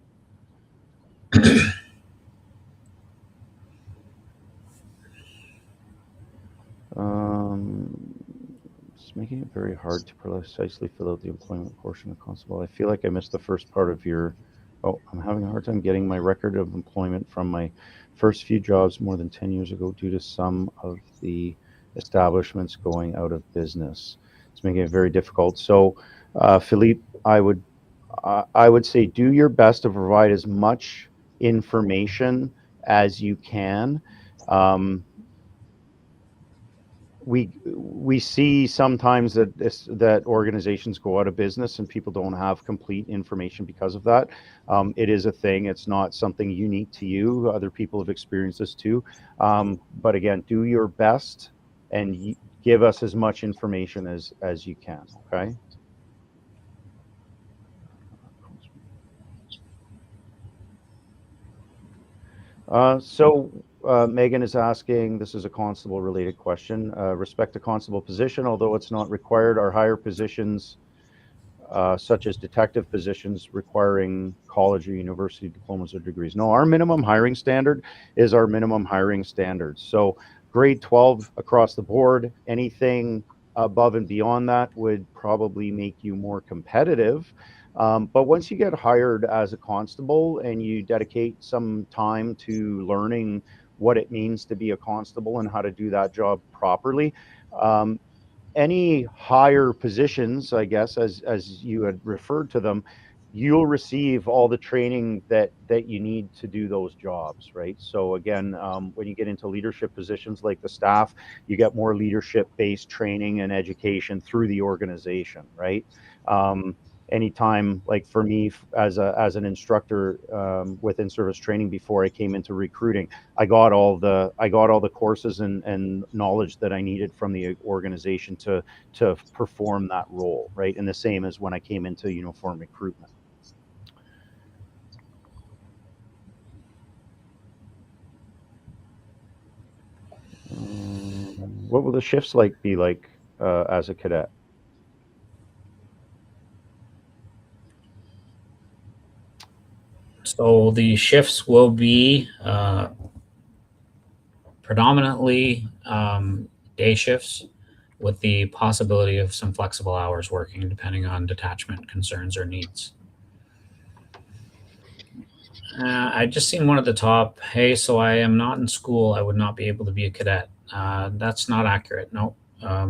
It's making it very hard to precisely fill out the employment portion of constable. I feel like I missed the first part of your. Oh, I'm having a hard time getting my record of employment from my first few jobs more than 10 years ago due to some of the establishments going out of business. It's making it very difficult. So, Philippe, I would say do your best to provide as much information as you can. Um, we see sometimes that organizations go out of business and people don't have complete information because of that. It is a thing. It's not something unique to you. Other people have experienced this too. But again, do your best and give us as much information as you can. Okay. Megan is asking, this is a constable related question. Respect to constable position, although it's not required, are higher positions such as detective positions requiring college or university diplomas or degrees? No, our minimum hiring standard is our minimum hiring standards. So grade 12 across the board, anything above and beyond that would probably make you more competitive. But once you get hired as a constable and you dedicate some time to learning what it means to be a constable and how to do that job properly, any higher positions, I guess, as you had referred to them, you'll receive all the training that you need to do those jobs, right? So again, when you get into leadership positions like the staff, you get more leadership-based training and education through the organization, right? Anytime, like for me as an instructor with in-service training before I came into recruiting, I got all the courses and knowledge that I needed from the organization to perform that role, right? And the same as when I came into uniform recruitment. What will the shifts be like as a cadet? So the shifts will be predominantly day shifts with the possibility of some flexible hours working depending on detachment concerns or needs. I just seen one at the top. Hey, so I am not in school. I would not be able to be a cadet. That's not accurate. No.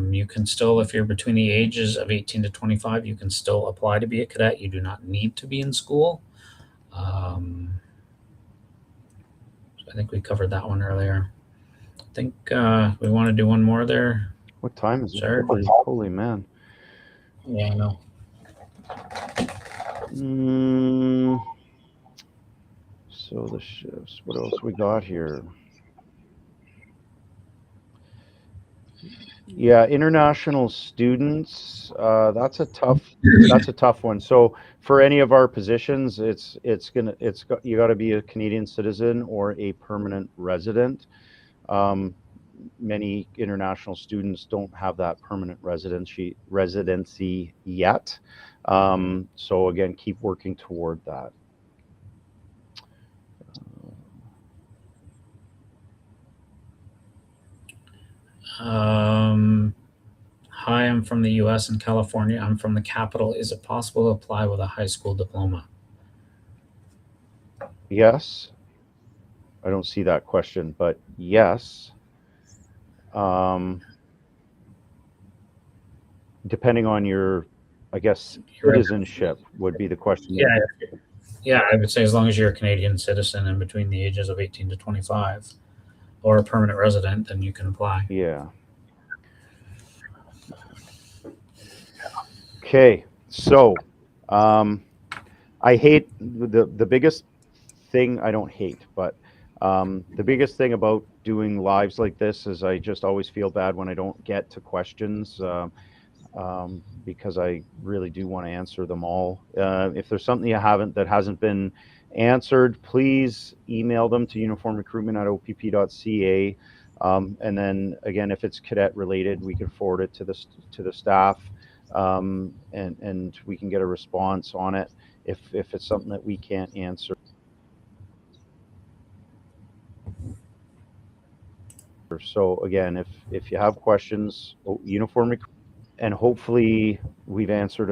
You can still, if you're between the ages of 18 to 25, you can still apply to be a cadet. You do not need to be in school. I think we covered that one earlier. I think we want to do one more there. What time is it? Sure. Holy man. Yeah, I know. So the shifts, what else we got here? Yeah, international students, that's a tough one. So for any of our positions, you got to be a Canadian citizen or a permanent resident. Many international students don't have that permanent residency yet. So again, keep working toward that. Hi, I'm from the US and California. I'm from the capital. Is it possible to apply with a high school diploma? Yes. I don't see that question, but yes. Depending on your, I guess, citizenship would be the question. Yeah, I would say as long as you're a Canadian citizen and between the ages of 18 to 25 or a permanent resident, then you can apply. Yeah. Okay, so I hate the biggest thing, I don't hate, but the biggest thing about doing lives like this is I just always feel bad when I don't get to questions. because I really do want to answer them all. If there's something that hasn't been answered, please email them to uniformrecruitment@opp.ca. And then again, if it's cadet related, we can forward it to the staff, and we can get a response on it if it's something that we can't answer. So again, if you have questions, uniform recruitment, and hopefully we've answered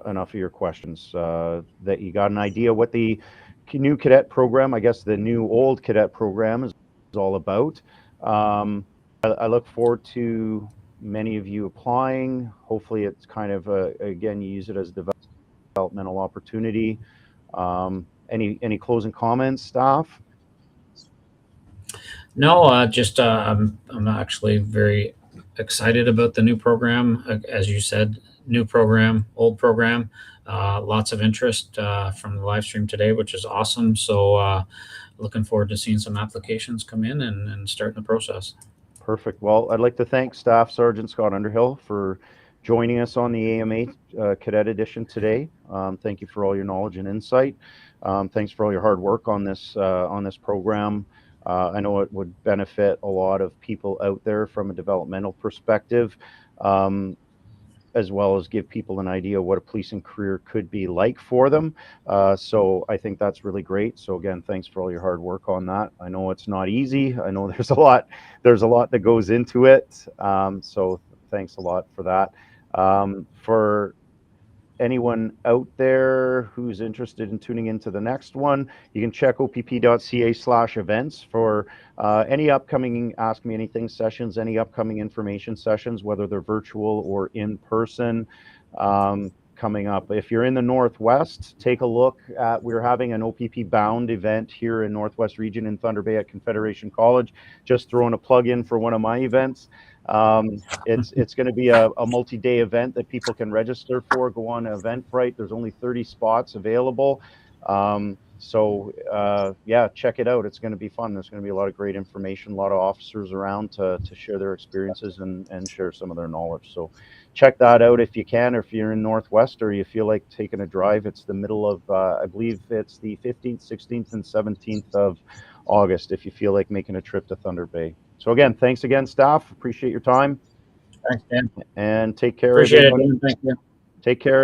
enough of your questions, that you got an idea what the new cadet program, I guess the new old cadet program, is all about. I look forward to many of you applying. Hopefully it's kind of again, you use it as a developmental opportunity. Any closing comments, staff? No, just I'm actually very excited about the new program. As you said, new program, old program. Lots of interest from the live stream today, which is awesome. So looking forward to seeing some applications come in and starting the process. Perfect. Well, I'd like to thank Staff Sergeant Scott Underhill for joining us on the AMA Cadet Edition today. Thank you for all your knowledge and insight. Thanks for all your hard work on this program. I know it would benefit a lot of people out there from a developmental perspective, as well as give people an idea what a policing career could be like for them. So I think that's really great. So again, thanks for all your hard work on that. I know it's not easy. I know there's a lot that goes into it. So thanks a lot for that. For anyone out there who's interested in tuning into the next one, you can check opp.ca/events for any upcoming Ask Me Anything sessions, any upcoming information sessions, whether they're virtual or in person, coming up. If you're in the Northwest, take a look at, we're having an OPP bound event here in Northwest Region in Thunder Bay at Confederation College. Just throwing a plug in for one of my events. It's going to be a multi-day event that people can register for. Go on Eventbrite. There's only 30 spots available. So yeah, check it out. It's going to be fun. There's going to be a lot of great information, a lot of officers around to share their experiences and share some of their knowledge. So check that out if you can, or if you're in Northwest or you feel like taking a drive. It's the middle of, I believe it's the 15th, 16th, and 17th of August if you feel like making a trip to Thunder Bay. So again, thanks again, staff. Appreciate your time. Thanks, Dan. And take care, Appreciate everyone. it, Dan. Thank you. Take care.